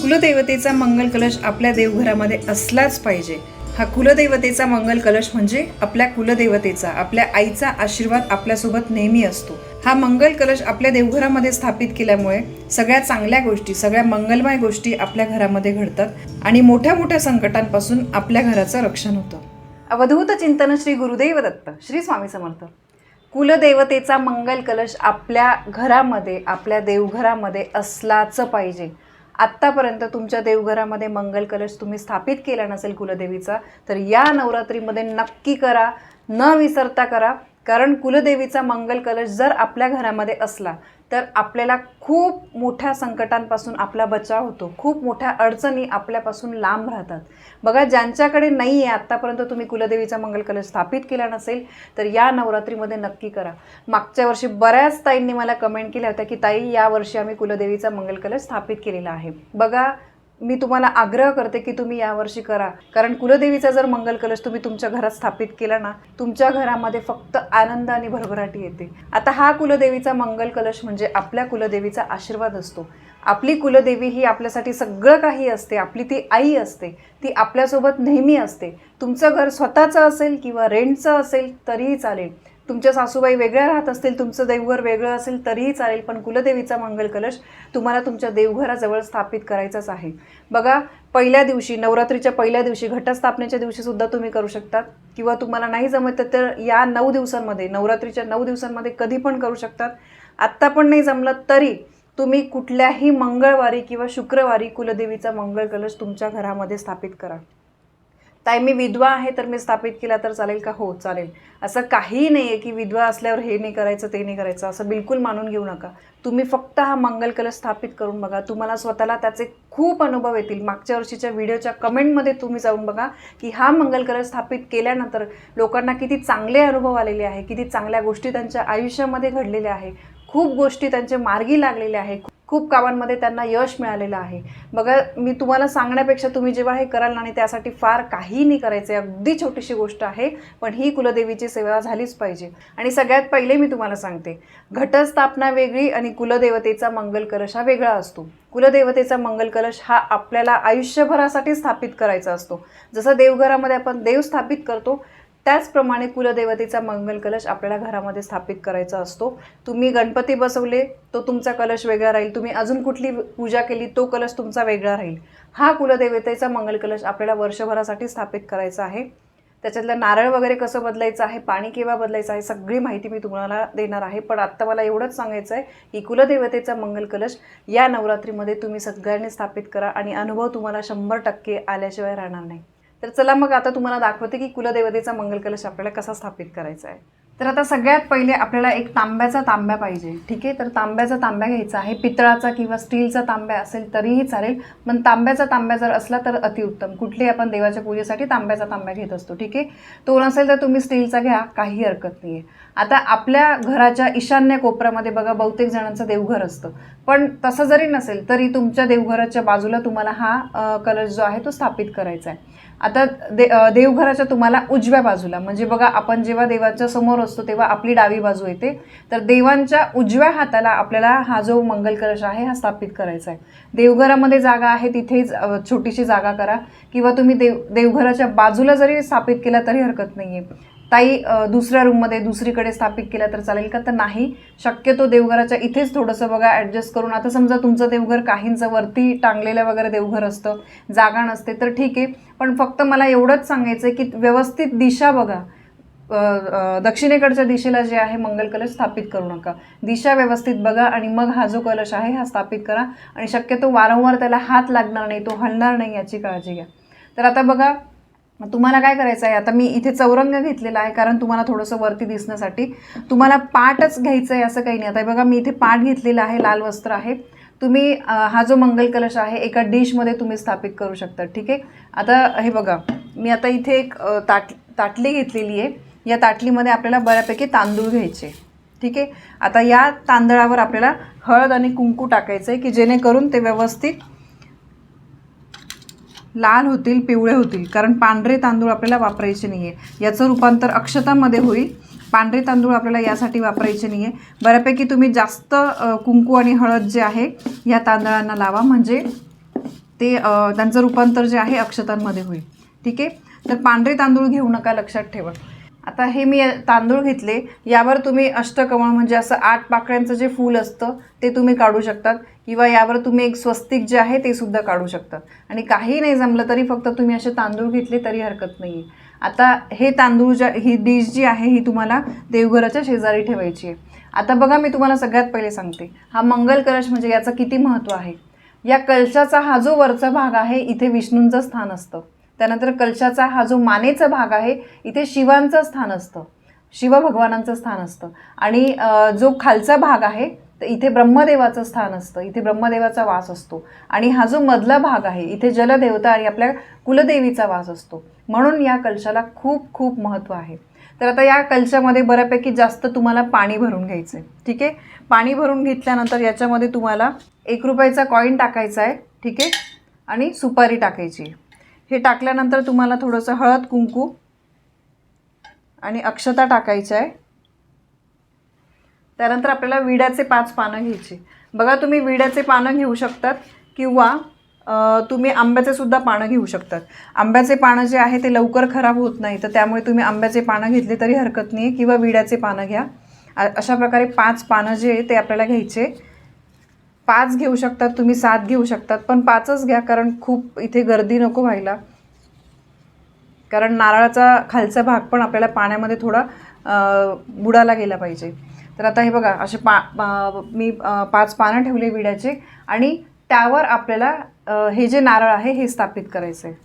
कुलदेवतेचा मंगल कलश आपल्या देवघरामध्ये असलाच पाहिजे। हा कुलदेवतेचा मंगल कलश म्हणजे आपल्या कुलदेवतेचा, आपल्या आईचा आशीर्वाद आपल्यासोबत नेहमी असतो। हा मंगल कलश आपल्या देवघरामध्ये स्थापित केल्यामुळे सगळ्या चांगल्या गोष्टी, सगळ्या मंगलमय गोष्टी आपल्या घरामध्ये घडतात आणि मोठ्या मोठ्या संकटांपासून आपल्या घराचं रक्षण होतं। अवधूत चिंतन श्री गुरुदेव दत्त श्री स्वामी समर्थ। कुलदेवतेचा मंगल कलश आपल्या घरामध्ये, आपल्या देवघरामध्ये असलाच पाहिजे। आत्तापर्यंत तुमच्या देवघरामध्ये मंगल कलश तुम्ही स्थापित केला नसेल कुलदेवीचा, तर या नवरात्रीमध्ये नक्की करा, न विसरता करा। कारण कुलदेवीचा मंगल कलश जर आपल्या घरामध्ये असला तर आपल्याला खूप मोठ्या संकटांपासून आपला बचाव होतो, खूप मोठ्या अडचणी आपल्यापासून लांब राहतात। बघा, ज्यांच्याकडे नाही आहे आत्तापर्यंत तुम्ही कुलदेवीचा मंगल कलश स्थापित केला नसेल तर या नवरात्रीमध्ये नक्की करा। मागच्या वर्षी बऱ्याच ताईंनी मला कमेंट केल्या होत्या की ताई, यावर्षी आम्ही कुलदेवीचा मंगल कलश स्थापित केलेला आहे। बघा, मी तुम्हाला आग्रह करते की तुम्ही यावर्षी करा, कारण कुलदेवीचा जर मंगल कलश तुम्ही तुमच्या घरात स्थापित केला ना, तुमच्या घरामध्ये फक्त आनंद आणि भरभराटी येते। आता हा कुलदेवीचा मंगल कलश म्हणजे आपल्या कुलदेवीचा आशीर्वाद असतो। आपली कुलदेवी ही आपल्यासाठी सगळं काही असते, आपली ती आई असते, ती आपल्यासोबत नेहमी असते। तुमचं घर स्वतःचं असेल किंवा रेंटचं असेल तरीही चालेल, तुमच्या सासूबाई वेगळ्या राहत असतील, तुमचं देवघर वेगळं असेल तरीही चालेल, पण कुलदेवीचा मंगल कलश तुम्हाला तुमच्या देवघराजवळ स्थापित करायचाच आहे। बघा, पहिल्या दिवशी, नवरात्रीच्या पहिल्या दिवशी, घटस्थापनेच्या दिवशी सुद्धा तुम्ही करू शकतात, किंवा तुम्हाला नाही जमत तर या 9 दिवसांमध्ये, नवरात्रीच्या 9 दिवसांमध्ये कधी पण करू शकतात। आत्ता पण नाही जमलं तरी तुम्ही कुठल्याही मंगळवारी किंवा शुक्रवारी कुलदेवीचा मंगल कलश तुमच्या घरामध्ये स्थापित करा। ताई, मी विधवा आहे तर मी स्थापित केला तर चालेल का? हो, चालेल। असं काही नाही आहे की विधवा असल्यावर हे नाही करायचं, ते नाही करायचं, असं बिलकुल मानून घेऊ नका। तुम्ही फक्त हा मंगल कलश स्थापित करून बघा, तुम्हाला स्वतःला त्याचे खूप अनुभव येतील। मागच्या वर्षीच्या व्हिडिओच्या कमेंटमध्ये तुम्ही जाऊन बघा की हा मंगल कलश स्थापित केल्यानंतर लोकांना किती चांगले अनुभव आलेले आहे, किती चांगल्या गोष्टी त्यांच्या आयुष्यामध्ये घडलेल्या आहे, खूप गोष्टी त्यांच्या मार्गी लागलेल्या आहे, खूप कामांमध्ये त्यांना यश मिळालेलं आहे। बघा, मी तुम्हाला सांगण्यापेक्षा तुम्ही जेव्हा हे कराल ना, आणि त्यासाठी फार काही नाही करायचं, अगदी छोटीशी गोष्ट आहे, पण ही कुलदेवीची सेवा झालीच पाहिजे। आणि सगळ्यात पहिले मी तुम्हाला सांगते, घटस्थापना वेगळी आणि कुलदेवतेचा मंगल कलश हा वेगळा असतो। कुलदेवतेचा मंगल कलश हा आपल्याला आयुष्यभरासाठी स्थापित करायचा असतो। जसं देवघरामध्ये आपण देव स्थापित करतो, त्याचप्रमाणे कुलदेवतेचा मंगल कलश आपल्याला घरामध्ये स्थापित करायचा असतो। तुम्ही गणपती बसवले तो तुमचा कलश वेगळा राहील, तुम्ही अजून कुठली पूजा केली तो कलश तुमचा वेगळा राहील। हा कुलदेवतेचा मंगल कलश आपल्याला वर्षभरासाठी स्थापित करायचा आहे। त्याच्यातलं नारळ वगैरे कसं बदलायचं आहे, पाणी केव्हा बदलायचं आहे, सगळी माहिती मी तुम्हाला देणार आहे। पण आत्ता मला एवढंच सांगायचं आहे की कुलदेवतेचा मंगल कलश या नवरात्रीमध्ये तुम्ही सगळ्यांनी स्थापित करा आणि अनुभव तुम्हाला 100% आल्याशिवाय राहणार नाही। तर चला मग आता तुम्हाला दाखवते की कुलदेवतेचा मंगल कलश आपल्याला कसा स्थापित करायचा आहे। तर आता सगळ्यात पहिले आपल्याला एक तांब्याचा तांब्या पाहिजे, ठीक आहे। तर तांब्याचा तांब्या घ्यायचा आहे, पितळाचा किंवा स्टीलचा तांब्या असेल तरीही चालेल, पण तांब्याचा तांब्या जर असला तर अतिउत्तम। कुठलेही आपण देवाच्या पूजेसाठी तांब्याचा तांब्या घेत असतो, ठीक आहे। तो नसेल तर तुम्ही स्टीलचा घ्या, काही हरकत नाही आहे। आता आपल्या घराच्या ईशान्य कोपऱ्यामध्ये बघा, बहुतेक जणांचं देवघर असतं, पण तसं जरी नसेल तरी तुमच्या देवघराच्या बाजूला तुम्हाला हा कलश जो आहे तो स्थापित करायचा आहे। आता देवघराच्या तुम्हाला उजव्या बाजूला, म्हणजे बघा, आपण जेव्हा देवाच्या समोर असतो तेव्हा आपली डावी बाजू येते, तर देवांच्या उजव्या हाताला आपल्याला हा जो मंगल कलश आहे हा स्थापित करायचा आहे। देवघरामध्ये जागा आहे तिथेच छोटीशी जागा करा, किंवा तुम्ही देवघराच्या बाजूला जरी स्थापित केला तरी हरकत नाही आहे। ताई, दुसऱ्या रूममध्ये दुसरीकडे स्थापित केला तर चालेल का? तर नाही, शक्यतो देवघराच्या इथेच थोडंसं बघा ॲडजस्ट करून। आता समजा तुमचं देवघर काहींचं वरती टांगलेलं वगैरे देवघर असतं, जागा नसते, तर ठीक आहे, पण फक्त मला एवढंच सांगायचं आहे की व्यवस्थित दिशा बघा, दक्षिणेकडच्या दिशेला जे आहे मंगल कलश स्थापित करू नका, दिशा व्यवस्थित बघा आणि मग हा जो कलश आहे हा स्थापित करा। आणि शक्यतो वारंवार त्याला हात लागणार नाही, तो हलणार नाही, याची काळजी घ्या। तर आता बघा, तुम्हाला काय करायचं आहे, आता मी इथे चौरंग घेतलेला आहे कारण तुम्हाला थोडंसं वरती दिसण्यासाठी। तुम्हाला पाटच घ्यायचं आहे असं काही नाही। आता बघा, मी इथे पाट घेतलेला आहे, लाल वस्त्र आहे। तुम्ही हा जो मंगल कलश आहे एका डिशमध्ये तुम्ही स्थापित करू शकता, ठीक आहे। आता हे बघा, मी आता इथे एक ताटली घेतलेली आहे, या ताटलीमध्ये आपल्याला बऱ्यापैकी तांदूळ घ्यायचे, ठीक आहे। आता या तांदळावर आपल्याला हळद आणि कुंकू टाकायचं आहे की जेणेकरून ते व्यवस्थित लाल होतील, पिवळे होतील, कारण पांढरे तांदूळ आपल्याला वापरायचे नाही आहे, याचं रूपांतर अक्षतामध्ये होईल। पांढरे तांदूळ आपल्याला यासाठी वापरायचे नाही आहे। बऱ्यापैकी तुम्ही जास्त कुंकू आणि हळद जे आहे या तांदळांना लावा, म्हणजे ते त्यांचं रूपांतर जे आहे अक्षतांमध्ये होईल. ठीक आहे. तर पांढरे तांदूळ घेऊ नका, लक्षात ठेवा. आता हे मी तांदूळ घेतले, यावर तुम्ही अष्टकमळ म्हणजे असं 8 पाकळ्यांचं जे फूल असतं ते तुम्ही काढू शकतात, किंवा यावर तुम्ही एक स्वस्तिक जे आहे ते सुद्धा काढू शकतात. आणि काही नाही जमलं तरी फक्त तुम्ही असे तांदूळ घेतले तरी हरकत नाही आहे. आता हे तांदूळ ही डिश जी आहे ही तुम्हाला देवघराच्या शेजारी ठेवायची आहे. आता बघा, मी तुम्हाला सगळ्यात पहिले सांगते, हा मंगल कलश म्हणजे याचं किती महत्त्व आहे. या कलशाचा हा जो वरचा भाग आहे इथे विष्णूंचं स्थान असतं. त्यानंतर कलशाचा हा जो मानेचा भाग आहे इथे शिवांचं स्थान असतं, शिवभगवानांचं स्थान असतं. आणि जो खालचा भाग आहे तर इथे ब्रह्मदेवाचं स्थान असतं, इथे ब्रह्मदेवाचा वास असतो. आणि हा जो मधला भाग आहे इथे जलदेवता आणि आपल्या कुलदेवीचा वास असतो. म्हणून या कलशाला खूप खूप महत्त्व आहे. तर आता या कलशामध्ये बऱ्यापैकी जास्त तुम्हाला पाणी भरून घ्यायचं आहे. ठीक आहे. पाणी भरून घेतल्यानंतर याच्यामध्ये तुम्हाला 1 रुपयाचा कॉईन टाकायचा आहे. ठीक आहे. आणि सुपारी टाकायची आहे. हे टाकल्यानंतर तुम्हाला थोडंसं हळद कुंकू आणि अक्षता टाकायचं आहे. त्यानंतर आपल्याला विड्याचे 5 पानं घ्यायची. बघा, तुम्ही विड्याचे पानं घेऊ शकतात किंवा तुम्ही आंब्याचे सुद्धा पानं घेऊ शकतात. आंब्याचे पानं जे आहे ते लवकर खराब होत नाही, तर त्यामुळे तुम्ही आंब्याचे पानं घेतले तरी हरकत नाही, किंवा विड्याचे पानं घ्या. अशा प्रकारे 5 पानं जे आहे ते आपल्याला घ्यायचे. 5 घेऊ शकतात तुम्ही, 7 घेऊ शकतात, पण 5च घ्या, कारण खूप इथे गर्दी नको व्हायला. कारण नारळाचा खालचा भाग पण आपल्याला पाण्यामध्ये थोडा बुडाला गेला पाहिजे. तर आता हे बघा, असे मी 5 पानं ठेवले विड्याचे, आणि त्यावर आपल्याला हे जे नारळ आहे हे स्थापित करायचं आहे.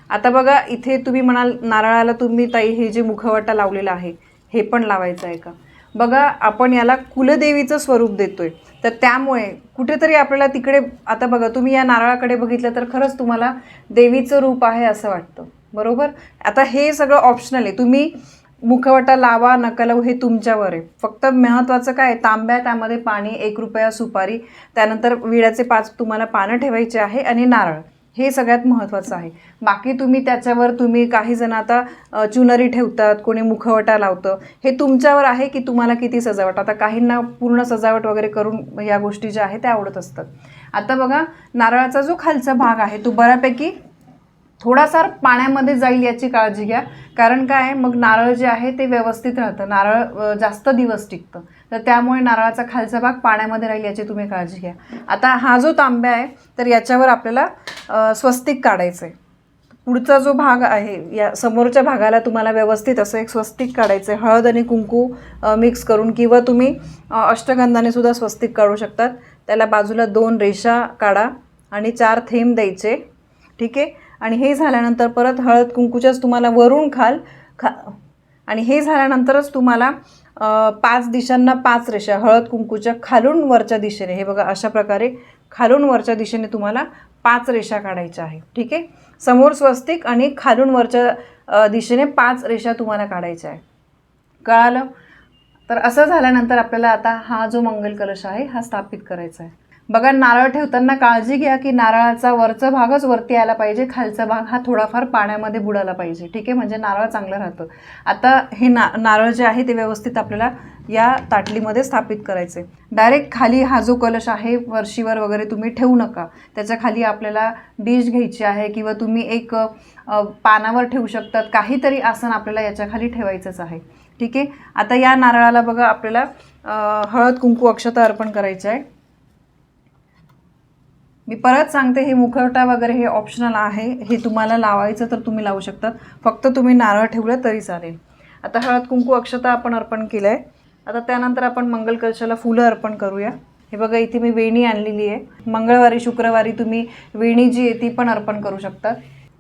आता बघा, इथे तुम्ही म्हणाल नारळाला तुम्ही ताई हे जे मुखवटा लावलेला आहे हे पण लावायचं आहे का? बघा, आपण याला कुलदेवीचं स्वरूप देतोय, तर त्यामुळे कुठेतरी आपल्याला तिकडे, आता बघा तुम्ही या नारळाकडे बघितलं तर खरंच तुम्हाला देवीचं रूप आहे असं वाटतं, बरोबर. आता हे सगळं ऑप्शनल आहे, तुम्ही मुखवटा लावा नका लावू हे तुमच्यावर आहे. फक्त महत्त्वाचं काय, तांब्या, त्यामध्ये पाणी, 1 रुपया सुपारी, त्यानंतर विड्याचे 5 तुम्हाला पानं ठेवायचे आहे, आणि नारळ, हे सगळ्यात महत्त्वाचं आहे. बाकी तुम्ही त्याच्यावर तुम्ही काही जण आता चुनरी ठेवतात, कोणी मुखवटा लावतं, हे तुमच्यावर आहे की तुम्हाला किती सजावट. आता काहींना पूर्ण सजावट वगैरे करून या गोष्टी ज्या आहेत त्या आवडत असतात. आता बघा, नारळाचा जो खालचा भाग आहे तो बऱ्यापैकी थोडासा पाण्यामध्ये जाईल याची काळजी घ्या. कारण काय, मग नारळ जे आहे ते व्यवस्थित राहतं, नारळ जास्त दिवस टिकतं. तर त्यामुळे नारळाचा खालचा भाग पाण्यामध्ये राहील याची तुम्ही काळजी घ्या. आता हा जो तांब्या आहे तर याच्यावर आपल्याला स्वस्तिक काढायचं आहे. पुढचा जो भाग आहे या समोरच्या भागाला तुम्हाला व्यवस्थित असं एक स्वस्तिक काढायचं आहे, हळद आणि कुंकू मिक्स करून, किंवा तुम्ही अष्टगंधाने सुद्धा स्वस्तिक काढू शकतात. त्याला बाजूला 2 रेषा काढा आणि 4 थेंब द्यायचे. ठीक आहे. आणि हे झाल्यानंतर परत हळद कुंकूच्याच तुम्हाला वरून आणि हे झाल्यानंतरच तुम्हाला 5 दिशांना 5 रेषा हळद कुंकूच्या खालून वरच्या दिशेने, हे बघा अशा प्रकारे खालून वरच्या दिशेने तुम्हाला 5 रेषा काढायच्या आहे. ठीक आहे. समोर स्वस्तिक आणि खालून वरच्या दिशेने 5 रेषा तुम्हाला काढायच्या आहे. कळालं? तर असं झाल्यानंतर आपल्याला आता हा जो मंगल कलश आहे हा स्थापित करायचा आहे. बघा, नारळ ठेवताना काळजी घ्या की नारळाचा वरचा भागच वरती यायला पाहिजे, खालचा भाग हा थोडाफार पाण्यामध्ये बुडायला पाहिजे. ठीक आहे. म्हणजे नारळ चांगलं राहतं. आता हे नारळ जे आहे ते व्यवस्थित आपल्याला या ताटलीमध्ये स्थापित करायचे. डायरेक्ट खाली हा जो कलश आहे फरशीवर वगैरे तुम्ही ठेवू नका. त्याच्या खाली आपल्याला डिश घ्यायची आहे, किंवा तुम्ही एक पानावर ठेवू शकतात. काहीतरी आसन आपल्याला याच्या खाली ठेवायचंच आहे. ठीक आहे. आता या नारळाला बघा आपल्याला हळद कुंकू अक्षता अर्पण करायचं आहे. मी परत सांगते, हे मुखवटा वगैरे हे ऑप्शनल आहे, हे तुम्हाला लावायचं तर तुम्ही लावू शकतात, फक्त तुम्ही नारळ ठेवलं तरी चालेल. आता हळद कुंकू अक्षता आपण अर्पण केलं आहे. आता त्यानंतर आपण मंगल कलशाला फुलं अर्पण करूया. हे बघा, इथे मी वेणी आणलेली आहे. मंगळवारी शुक्रवारी तुम्ही वेणी जी आहे ती पण अर्पण करू शकतात.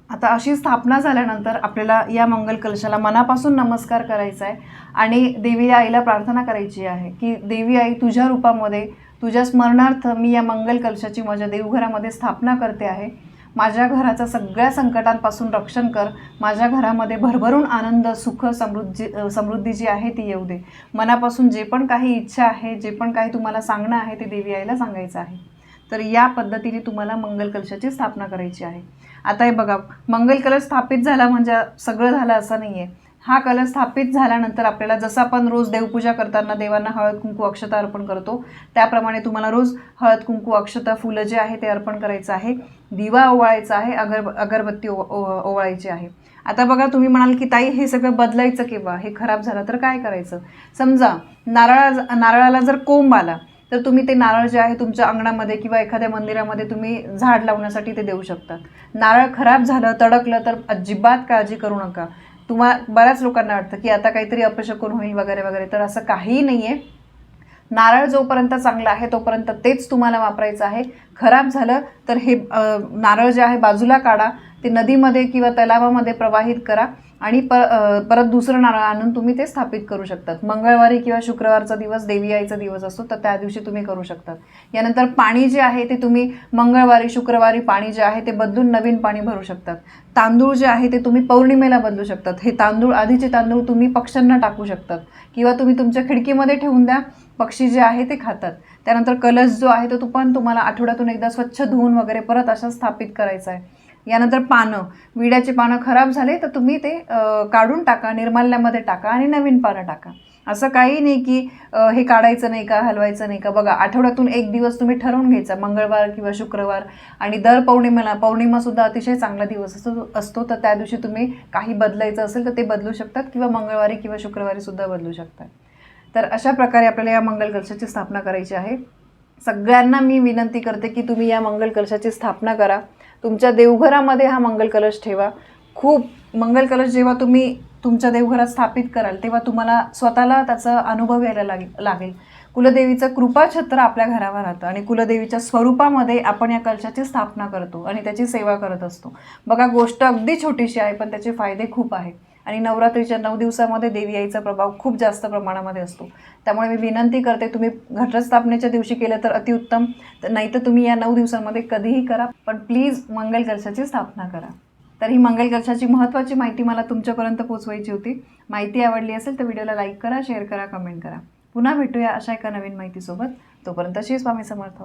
आता अशी स्थापना झाल्यानंतर आपल्याला या मंगल कलशाला मनापासून नमस्कार करायचा आहे, आणि देवी आईला प्रार्थना करायची आहे की देवी आई, तुझ्या रूपामध्ये, तुझ्या स्मरणार्थ मी या मंगल कलशाची माझ्या देवघरामध्ये स्थापना करते आहे. माझ्या घराचं सगळ्या संकटांपासून रक्षण कर. माझ्या घरामध्ये भरभरून आनंद, सुख, समृद्धी जी आहे ती येऊ दे. मनापासून जे पण काही इच्छा आहे, जे पण काही तुम्हाला सांगणं आहे ते देवी आईला सांगायचं आहे. तर या पद्धतीने तुम्हाला मंगल कलशाची स्थापना करायची आहे. आता हे बघा, मंगल कलश स्थापित झाला म्हणजे सगळं झालं असं नाही आहे. हा कलश स्थापित झाल्यानंतर आपल्याला जसं आपण रोज देवपूजा करताना देवांना हळद कुंकू अक्षता अर्पण करतो त्याप्रमाणे तुम्हाला रोज हळद कुंकू अक्षता फुलं जे आहे ते अर्पण करायचं आहे, दिवा ओवाळायचा आहे, अगरबत्ती ओवाळायची आहे. आता बघा तुम्ही म्हणाल की ताई हे सगळं बदलायचं केव्हा, हे खराब झालं तर काय करायचं. समजा नारळाला जर कोंब आला तर तुम्ही ते नारळ जे आहे तुमच्या अंगणामध्ये किंवा एखाद्या मंदिरामध्ये तुम्ही झाड लावण्यासाठी ते देऊ शकतात. नारळ खराब झालं तडकलं तर अजिबात काळजी करू नका. बऱ्याच लोकांना वाटतं की आता काहीतरी अपशकुन होईल वगैरे वगैरे, तर असं काहीही नाही आहे. नारळ जोपर्यंत चांगला आहे तोपर्यंत तेच तुम्हाला वापरायचं आहे. खराब झालं तर हे नारळ जे आहे बाजूला काढा, ते नदीमध्ये किंवा तलावामध्ये प्रवाहित करा आणि परत दुसरं नारळ आणून तुम्ही ते स्थापित करू शकतात. मंगळवारी किंवा शुक्रवारचा दिवस देवी आईचा दिवस असतो तर त्या दिवशी तुम्ही करू शकतात. यानंतर पाणी जे आहे ते तुम्ही मंगळवारी शुक्रवारी पाणी जे आहे ते बदलून नवीन पाणी भरू शकतात. तांदूळ जे आहे ते तुम्ही पौर्णिमेला बदलू शकतात. हे तांदूळ आधीचे तांदूळ तुम्ही पक्ष्यांना टाकू शकतात किंवा तुम्ही तुमच्या खिडकीमध्ये ठेवून द्या, पक्षी जे आहे ते खातात. त्यानंतर कलश जो आहे तो पण तुम्हाला आठवड्यातून एकदा स्वच्छ धुवून वगैरे परत अशा स्थापित करायचा आहे. यानंतर पानं, विड्याचे पानं खराब झाले तर तुम्ही ते काढून टाका, निर्माल्यामध्ये टाका आणि नवीन पानं टाका. असं काही नाही की हे काढायचं नाही का, हलवायचं नाही का. बघा आठवड्यातून एक दिवस तुम्ही ठरवून घ्यायचा, मंगळवार किंवा शुक्रवार, आणि दर पौर्णिमासुद्धा अतिशय चांगला दिवस असतो तर त्या दिवशी तुम्ही काही बदलायचं असेल तर ते बदलू शकतात किंवा मंगळवारी किंवा शुक्रवारी सुद्धा बदलू शकतात. तर अशा प्रकारे आपल्याला या मंगल कलशाची स्थापना करायची आहे. सगळ्यांना मी विनंती करते की तुम्ही या मंगल कलशाची स्थापना करा. तुमच्या देवघरामध्ये हा मंगल कलश ठेवा. मंगल कलश जेव्हा तुम्ही तुमच्या देवघरात स्थापित कराल तेव्हा तुम्हाला स्वतःला त्याचा अनुभव यायला लागेल. कुलदेवीचं कृपाछत्र आपल्या घरावर राहतं आणि कुलदेवीच्या स्वरूपामध्ये आपण या कलशाची स्थापना करतो आणि त्याची सेवा करत असतो. बघा गोष्ट अगदी छोटीशी आहे पण त्याचे फायदे खूप आहेत आणि नवरात्रीच्या 9 दिवसामध्ये देवी आईचा प्रभाव खूप जास्त प्रमाणामध्ये असतो. त्यामुळे मी विनंती करते तुम्ही घटस्थापनेच्या दिवशी केलं तर अतिउत्तम, नाही तर तुम्ही या 9 दिवसांमध्ये कधीही करा, पण प्लीज मंगल कलशाची स्थापना करा. तर ही मंगल कलशाची महत्त्वाची माहिती मला तुमच्यापर्यंत पोहोचवायची होती. माहिती आवडली असेल तर व्हिडिओला लाईक करा, शेअर करा, कमेंट करा. पुन्हा भेटूया अशा एका नवीन माहितीसोबत. तोपर्यंत श्री स्वामी समर्थ.